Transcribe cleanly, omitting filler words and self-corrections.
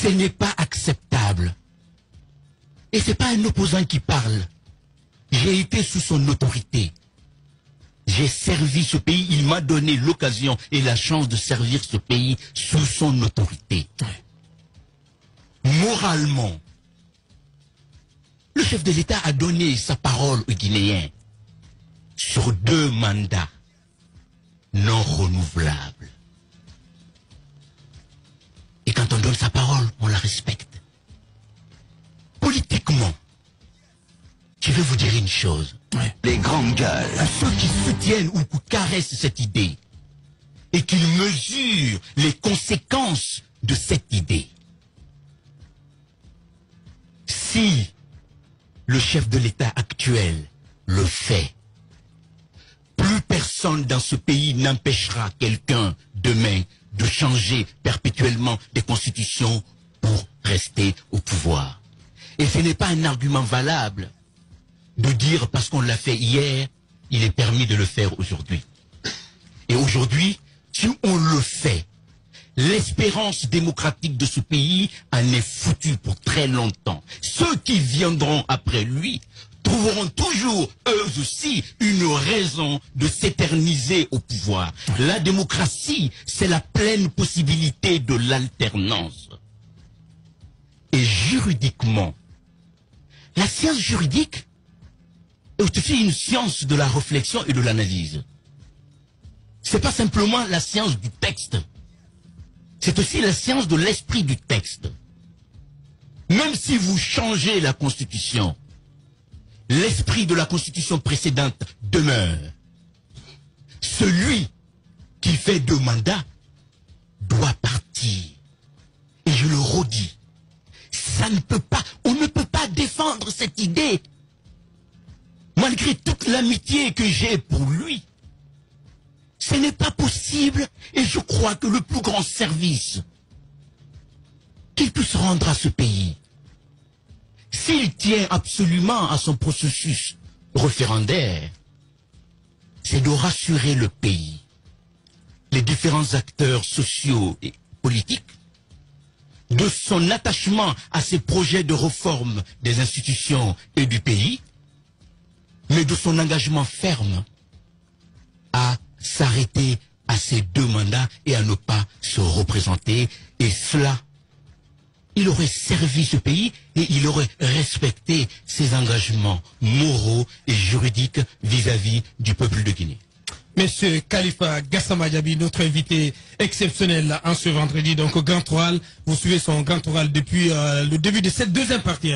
Ce n'est pas acceptable. Et ce n'est pas un opposant qui parle. J'ai été sous son autorité. J'ai servi ce pays. Il m'a donné l'occasion et la chance de servir ce pays sous son autorité. Moralement, le chef de l'État a donné sa parole aux Guinéens sur 2 mandats non renouvelables. Et quand on donne sa parole, on la respecte. Politiquement, je vais vous dire une chose. Les grandes gueules. À ceux qui soutiennent ou qui caressent cette idée et qui mesurent les conséquences de cette idée. Si le chef de l'État actuel le fait, plus personne dans ce pays n'empêchera quelqu'un demain de changer perpétuellement des constitutions pour rester au pouvoir. Et ce n'est pas un argument valable de dire parce qu'on l'a fait hier, il est permis de le faire aujourd'hui. Et aujourd'hui, si on le fait, l'espérance démocratique de ce pays en est foutue pour très longtemps. Ceux qui viendront après lui trouveront toujours, eux aussi, une raison de s'éterniser au pouvoir. La démocratie, c'est la pleine possibilité de l'alternance. Et juridiquement, la science juridique est aussi une science de la réflexion et de l'analyse. C'est pas simplement la science du texte. C'est aussi la science de l'esprit du texte. Même si vous changez la Constitution, l'esprit de la Constitution précédente demeure. Celui qui fait 2 mandats doit partir. Et je le redis, ça ne peut pas, on ne peut pas défendre cette idée. Malgré toute l'amitié que j'ai pour lui, ce n'est pas possible et je crois que le plus grand service qu'il puisse rendre à ce pays, s'il tient absolument à son processus référendaire, c'est de rassurer le pays, les différents acteurs sociaux et politiques, de son attachement à ces projets de réforme des institutions et du pays, mais de son engagement ferme à s'arrêter à ces 2 mandats et à ne pas se représenter. Et cela, il aurait servi ce pays et il aurait respecté ses engagements moraux et juridiques vis-à-vis du peuple de Guinée. Monsieur Khalifa Gassama Diaby, notre invité exceptionnel en ce vendredi, donc au Grand Oral. Vous suivez son Grand Oral depuis le début de cette 2e partie.